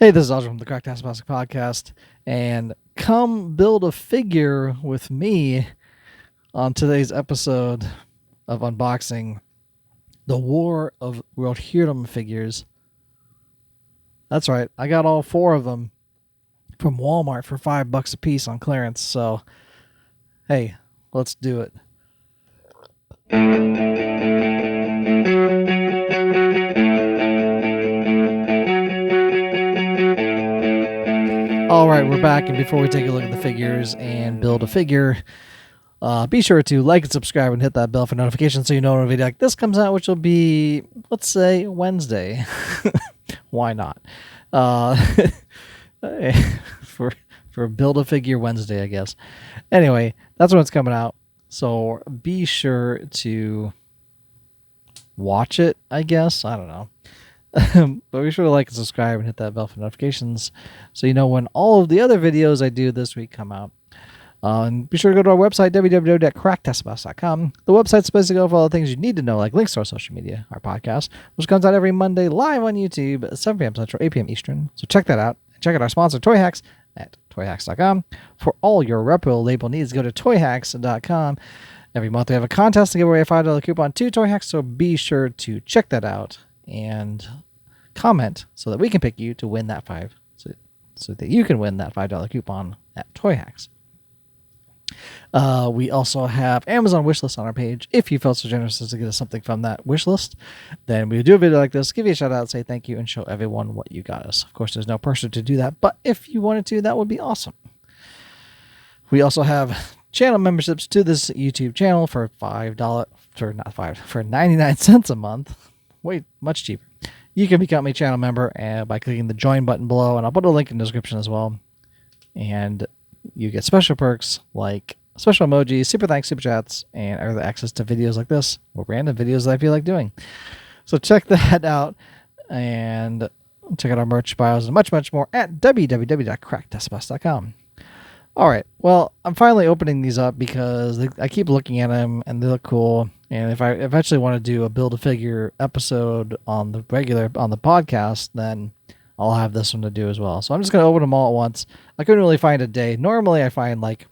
Hey, this is Audrey from the Cracktastic Podcast, and come build a figure with me on today's episode of unboxing the War of Rohirrim figures. That's right, I got all 4 of them from Walmart for $5 a piece on clearance. So, hey, let's do it. All right, we're back, and before we take a look at the figures and build a figure, be sure to like and subscribe and hit that bell for notifications so you know when a video like this comes out, which will be, let's say, Wednesday. Why not? For Build a Figure Wednesday, I guess. Anyway, that's when it's coming out. So be sure to watch it, I guess. I don't know. But be sure to like and subscribe and hit that bell for notifications so you know when all of the other videos I do this week come out. And be sure to go to our website, www.cracktestbox.com. The website's basically go for all the things you need to know, like links to our social media, our podcast, which comes out every Monday live on YouTube at 7 p.m. Central, 8 p.m. Eastern. So check that out. Check out our sponsor, Toy Hacks, at toyhacks.com. For all your repro label needs, go to toyhacks.com. Every month we have a contest to give away a $5 coupon to Toy Hacks, so be sure to check that out and comment so that we can pick you to win that so that you can win that $5 coupon at Toy Hacks. We also have Amazon wishlist on our page. If you felt so generous as to get us something from that wishlist, then we would do a video like this, give you a shout out, say thank you, and show everyone what you got us. Of course, there's no pressure to do that, but if you wanted to, that would be awesome. We also have channel memberships to this YouTube channel for for 99 cents a month. Way much cheaper. You can become a channel member by clicking the join button below, and I'll put a link in the description as well. And you get special perks like special emojis, super thanks, super chats, and early access to videos like this or random videos that I feel like doing. So check that out and check out our merch bios and much, much more at www.cracktestbox.com. All right. Well, I'm finally opening these up because I keep looking at them and they look cool. And if I eventually want to do a build a figure episode on the podcast, then I'll have this one to do as well. So I'm just going to open them all at once. I couldn't really find a day. Normally I find like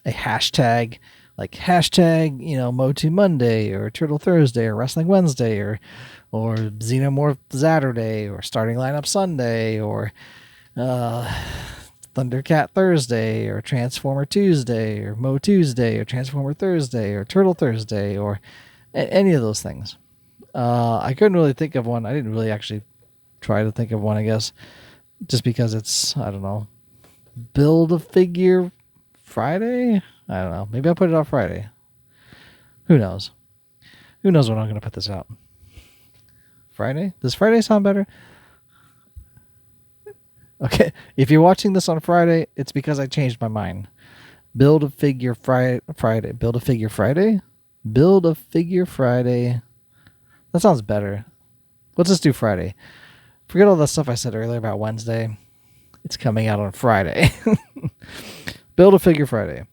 a hashtag, Motu Monday or Turtle Thursday or Wrestling Wednesday or Xenomorph Saturday or Starting Lineup Sunday or Thundercat Thursday or Transformer Tuesday or Mo Tuesday or Transformer Thursday or Turtle Thursday or any of those things. I couldn't really think of one. I didn't really actually try to think of one, I guess, just because it's, I don't know, Build a Figure Friday? I don't know. Maybe I'll put it out Friday. Who knows? Who knows when I'm going to put this out? Friday? Does Friday sound better? Okay, if you're watching this on Friday, it's because I changed my mind. Build a Figure Friday. Build a Figure Friday? Build a Figure Friday. That sounds better. Let's just do Friday. Forget all the stuff I said earlier about Wednesday. It's coming out on Friday. Build a Figure Friday.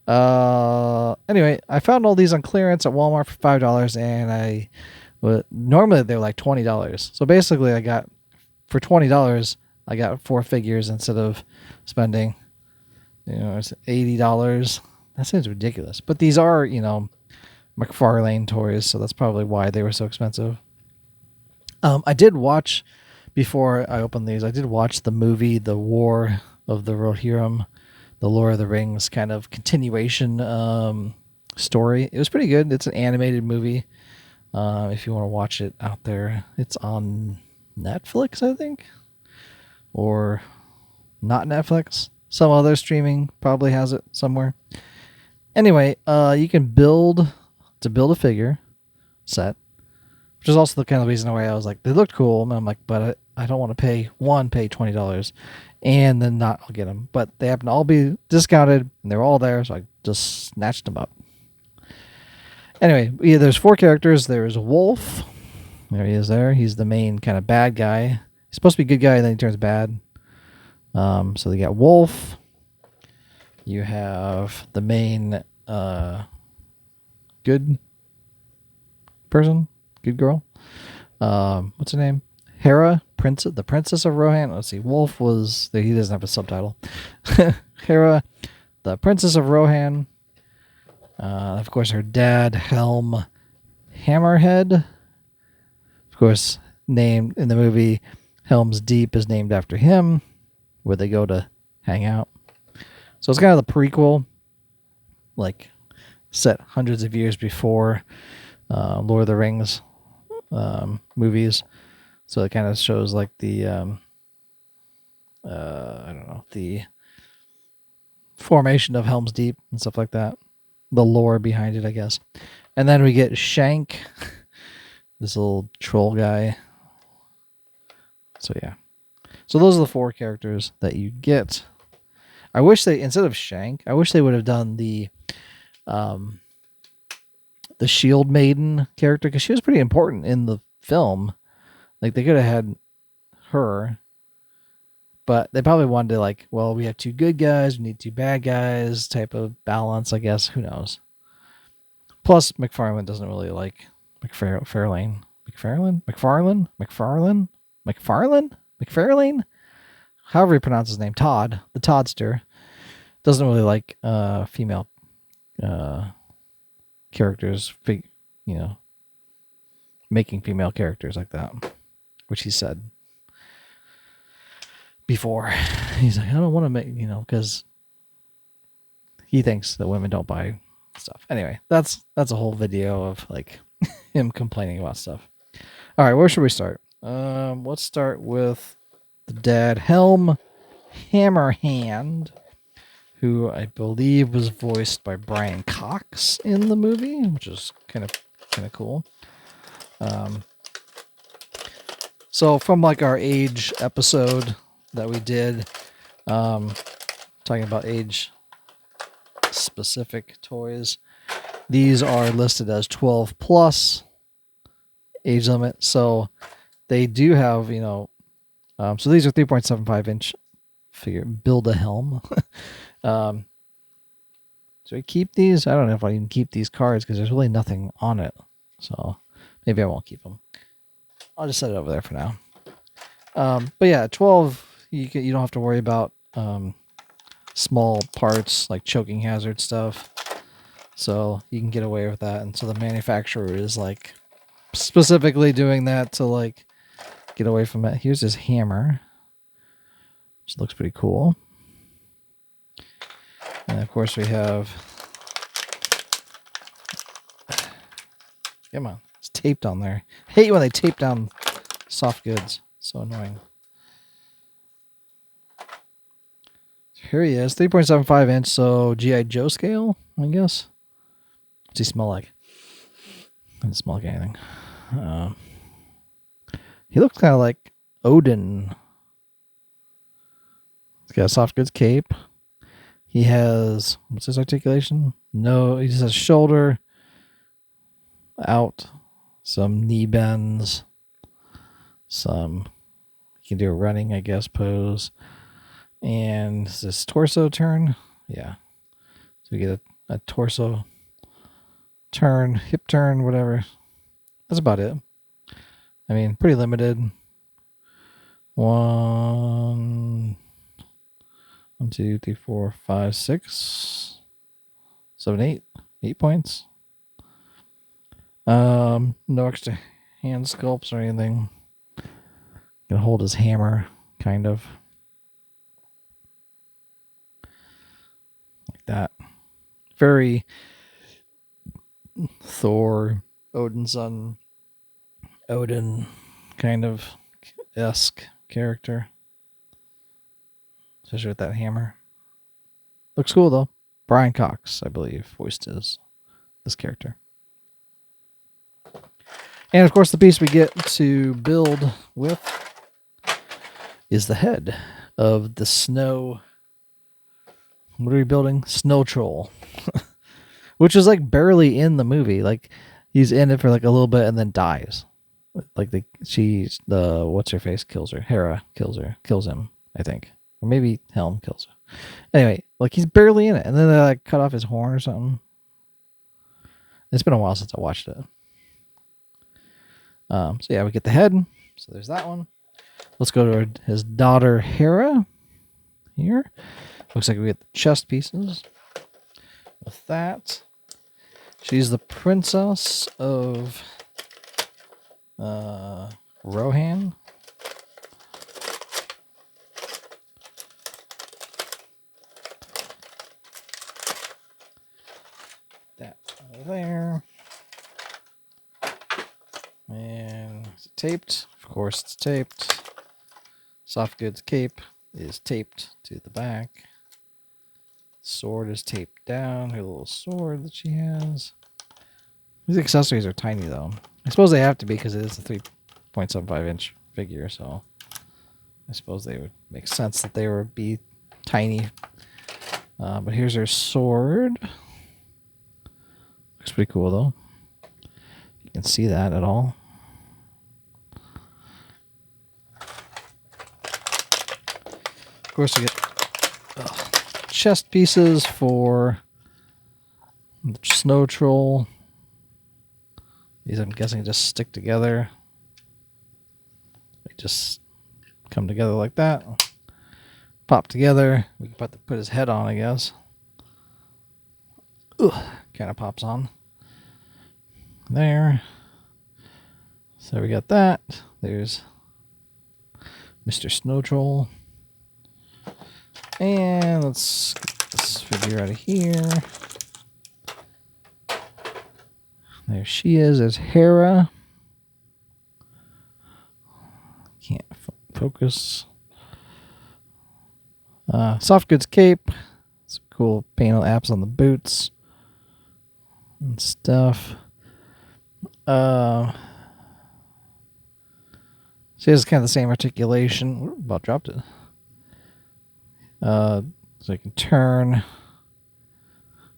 Anyway, I found all these on clearance at Walmart for $5, and normally they're like $20. So basically, I got for $20. I got 4 figures instead of spending, it's $80. That seems ridiculous. But these are, McFarlane toys, so that's probably why they were so expensive. I did watch, before I opened these, I did watch the movie, The War of the Rohirrim, the Lord of the Rings kind of continuation story. It was pretty good. It's an animated movie. If you want to watch it out there, it's on Netflix, I think. Or not Netflix. Some other streaming probably has it somewhere. Anyway, you can build a figure set, which is also the kind of reason why I was like, they looked cool. And I'm like, but I don't want to pay $20 and then not I'll get them. But they happen to all be discounted and they're all there, so I just snatched them up. Anyway, yeah, there's 4 characters. There's Wolf. There he is there. He's the main kind of bad guy. He's supposed to be a good guy, and then he turns bad. So they got Wolf. You have the main good person, good girl. What's her name? Hera. the Princess of Rohan. Let's see. Wolf was he doesn't have a subtitle. Hera, the Princess of Rohan. Of course, her dad, Helm Hammerhead. Of course, named in the movie, Helm's Deep is named after him, where they go to hang out. So it's kind of the prequel, like set hundreds of years before Lord of the Rings movies. So it kind of shows like the I don't know, the formation of Helm's Deep and stuff like that. The lore behind it, I guess. And then we get Shank, this little troll guy. So yeah. So those are the 4 characters that you get. I wish they, instead of Shank, I wish they would have done the Shield Maiden character, because she was pretty important in the film. Like they could have had her, but they probably wanted to like, well, we have 2 good guys, we need 2 bad guys type of balance, I guess. Who knows? Plus, McFarlane doesn't really like McFarlane. However you pronounce his name, Todd, the Toddster, doesn't really like female characters, making female characters like that, which he said before. He's like, I don't want to make, because he thinks that women don't buy stuff. Anyway, that's a whole video of like him complaining about stuff. All right, where should we start? Let's start with the dad, Helm Hammerhand, who I believe was voiced by Brian Cox in the movie, which is kind of cool. So from like our age episode that we did, talking about age specific toys, these are listed as 12 plus age limit. So they do have, so these are 3.75 inch figure, build a helm. So I keep these. I don't know if I can keep these cards because there's really nothing on it. So maybe I won't keep them. I'll just set it over there for now. But yeah, 12, you don't have to worry about small parts like choking hazard stuff. So you can get away with that. And so the manufacturer is like specifically doing that to like get away from it. Here's his hammer, which looks pretty cool. And of course we have, come on, it's taped on there. I hate when they tape down soft goods. So annoying. Here he is, 3.75 inch, so G.I. Joe scale, I guess. What's he smell like? Doesn't smell like anything. He looks kind of like Odin. He's got a soft goods cape. He has, what's his articulation? No, he just has shoulder out, some knee bends, some, he can do a running, I guess, pose. And is this torso turn? Yeah. So we get a torso turn, hip turn, whatever. That's about it. I mean, pretty limited. 1, 2, 3, 4, 5, 6, 7, 8. 8 points. No extra hand sculpts or anything. Gonna hold his hammer, kind of. Like that. Very Thor, Odin's son, Odin kind of esque character. Especially with that hammer. Looks cool though. Brian Cox, I believe, voiced this character. And of course the piece we get to build with is the head of the snow. What are we building? Snow Troll. Which is like barely in the movie. Like he's in it for like a little bit and then dies. Like what's her face kills her. Hera kills him, I think. Or maybe Helm kills her. Anyway, like he's barely in it. And then they like cut off his horn or something. It's been a while since I watched it. So yeah, we get the head. So there's that one. Let's go to his daughter Hera here. Looks like we get the chest pieces with that. She's the princess of Rohan. That over there. And is it taped? Of course it's taped. Soft goods cape is taped to the back. Sword is taped down. Her little sword that she has. These accessories are tiny though. I suppose they have to be because it is a 3.75-inch figure, so I suppose they would make sense that they would be tiny. But here's her sword. Looks pretty cool though. You can see that at all. Of course, we get chest pieces for the snow troll. These, I'm guessing, just stick together. They just come together like that. Pop together. We can put his head on, I guess. Kind of pops on. There. So we got that. There's Mr. Snow Troll. And let's get this figure out of here. There she is. There's Hera. Can't focus. Soft goods cape. Some cool panel apps on the boots and stuff. She has kind of the same articulation. Ooh, about dropped it. So you can turn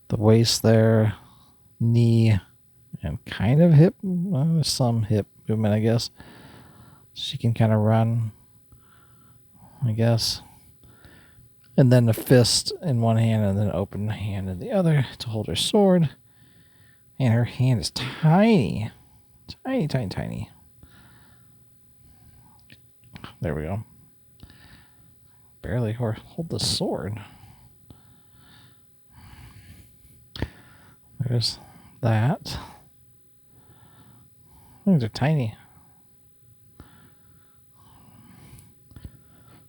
the waist there, knee, and kind of hip. Well, some hip movement, I guess. She can kind of run, I guess. And then the fist in one hand and then an open hand in the other to hold her sword. And her hand is tiny. Tiny, tiny, tiny. There we go. Barely hold the sword. There's that. These are tiny.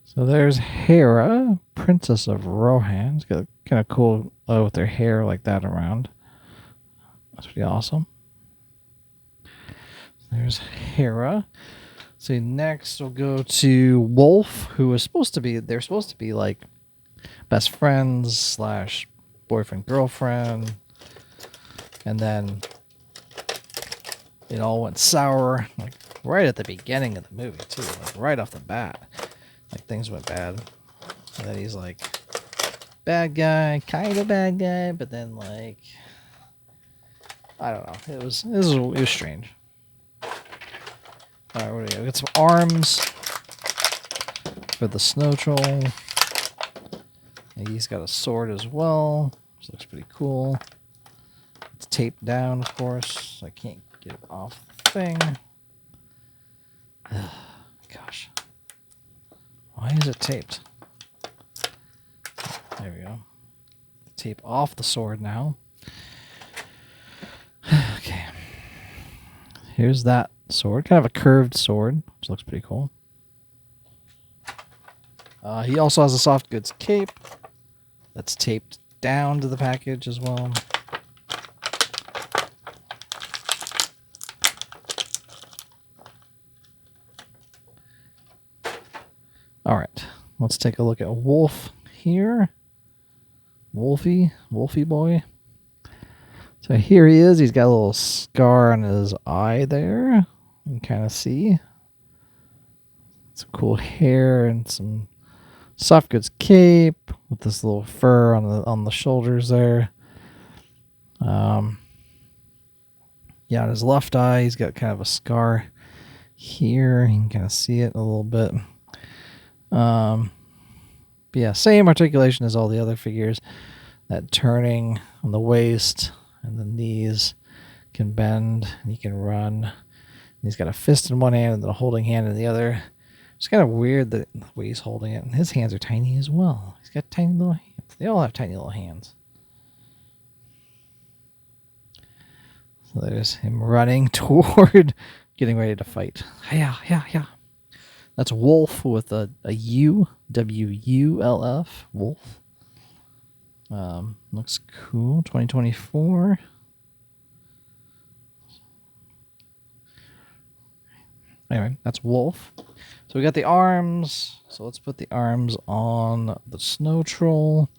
So there's Hera, Princess of Rohan. It's got kind of cool with their hair like that around. That's pretty awesome. There's Hera. So next we'll go to Wolf, who was supposed to be, they're supposed to be like best friends / boyfriend, girlfriend. And then it all went sour, like right at the beginning of the movie too, like right off the bat. Like things went bad. And then he's like bad guy, kind of bad guy, but then like I don't know. It was strange. All right, what do we got? We got some arms for the snow troll. And he's got a sword as well, which looks pretty cool. It's taped down, of course. So I can't get it off the thing. Gosh. Why is it taped? There we go. Tape off the sword now. Okay. Here's that sword. Kind of a curved sword, which looks pretty cool. He also has a soft goods cape that's taped down to the package as well. All right, let's take a look at Wolf here. Wolfie boy. So here he is. He's got a little scar on his eye there. You can kind of see. Some cool hair and some soft goods cape with this little fur on the shoulders there. Yeah, on his left eye, he's got kind of a scar here. You can kind of see it a little bit. But yeah, same articulation as all the other figures. That turning on the waist and the knees can bend and he can run. And he's got a fist in one hand and then a holding hand in the other It's kind of weird the way he's holding it. And his hands are tiny as well. He's got tiny little hands. They all have tiny little hands. So there's him running toward getting ready to fight. Yeah. That's Wolf with a U. W-U-L-F. Wolf. Looks cool. 2024. Anyway, that's Wolf. So we got the arms. So let's put the arms on the snow troll.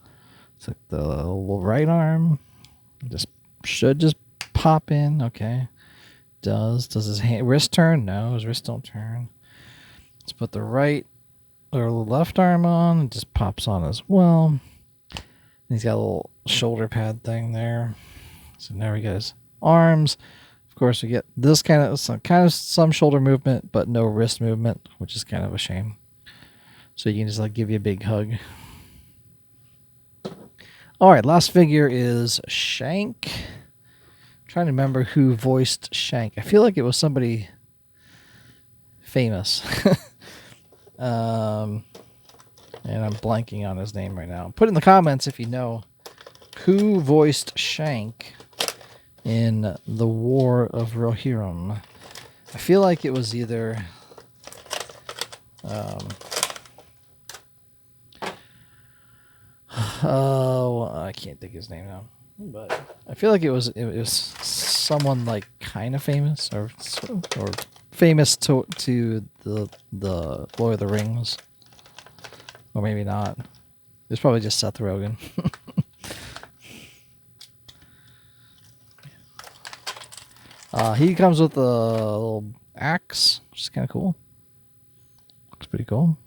It's like the right arm. Should just pop in. Okay. Does his wrist turn? No, his wrist don't turn. Let's put the right or left arm on. It just pops on as well. And he's got a little shoulder pad thing there. So now we got his arms. Of course, we get this kind of some shoulder movement, but no wrist movement, which is kind of a shame. So you can just like give you a big hug. All right, last figure is Shank. I'm trying to remember who voiced Shank. I feel like it was somebody famous. And I'm blanking on his name right now. Put in the comments if you know who voiced Shank in the War of Rohirrim. I feel like it was either I can't think his name now, but I feel like it was someone like kind of famous or famous to the Lord of the Rings, or maybe not. It's probably just Seth Rogen. He comes with a little axe, which is kind of cool. Looks pretty cool.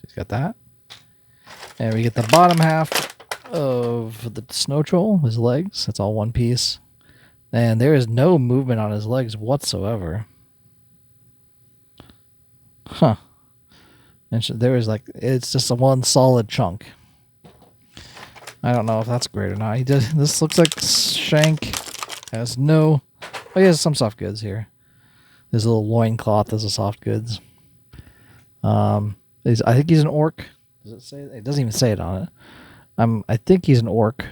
He's got that. And we get the bottom half of the snow troll, his legs. That's all one piece. And there is no movement on his legs whatsoever. Huh. And there is it's just a one solid chunk. I don't know if that's great or not. This looks like Shank has no... Oh, he has some soft goods here. His little loincloth is a soft goods. I think he's an orc. Does it say? It doesn't even say it on it. I think he's an orc.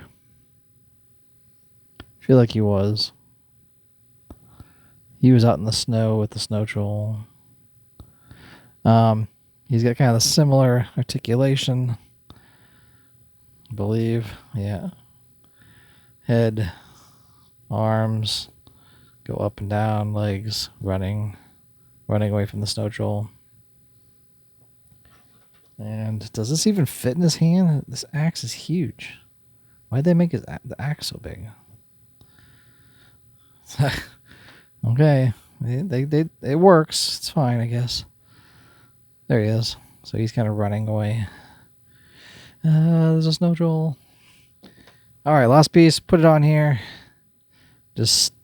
I feel like he was. He was out in the snow with the snow troll. He's got kind of a similar articulation, I believe. Yeah. Head, arms, go up and down, legs, running away from the snow troll. And does this even fit in his hand? This axe is huge. Why'd they make the axe so big? Okay, it works. It's fine, I guess. There he is. So he's kind of running away. There's a snow troll. All right, last piece. Put it on here. Just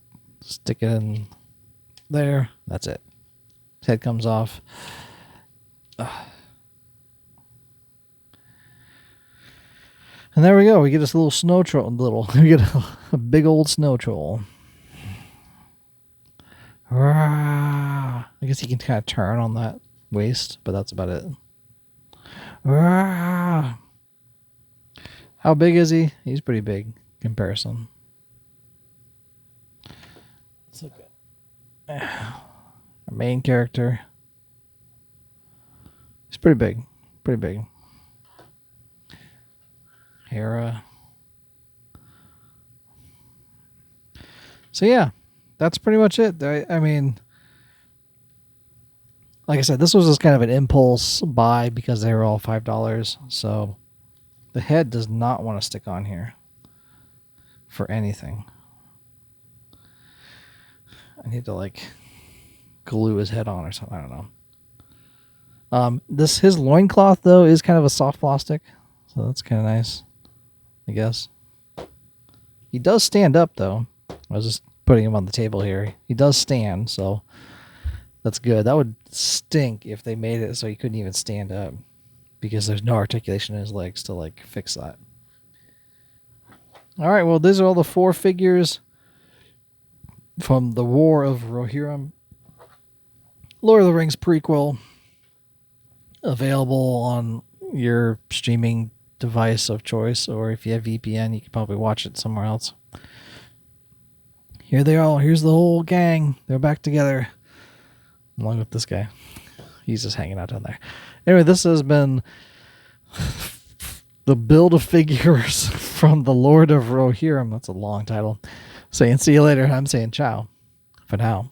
stick it in there. That's it. His head comes off. And there we go. We get this little snow troll. We get a big old snow troll. I guess he can kind of turn on that waist, but that's about it. How big is he? He's pretty big in comparison. Let's look at our main character. He's pretty big. Pretty big. Hera. So yeah, that's pretty much it. I mean, like I said, this was just kind of an impulse buy because they were all $5. So the head does not want to stick on here for anything. I need to glue his head on or something. I don't know. His loincloth though is kind of a soft plastic, so that's kind of nice, I guess. He does stand up though. I was just putting him on the table here. He does stand, so that's good. That would stink if they made it so he couldn't even stand up because there's no articulation in his legs to fix that. All right, well, these are all the 4 figures from the War of Rohirrim. Lord of the Rings prequel, available on your streaming device of choice, or if you have VPN, you can probably watch it somewhere else. Here they are. Here's the whole gang. They're back together, along with this guy. He's just hanging out down there. Anyway, this has been the Build-A-Figures from the Lord of Rohirrim. That's a long title. Saying see you later. I'm saying ciao for now.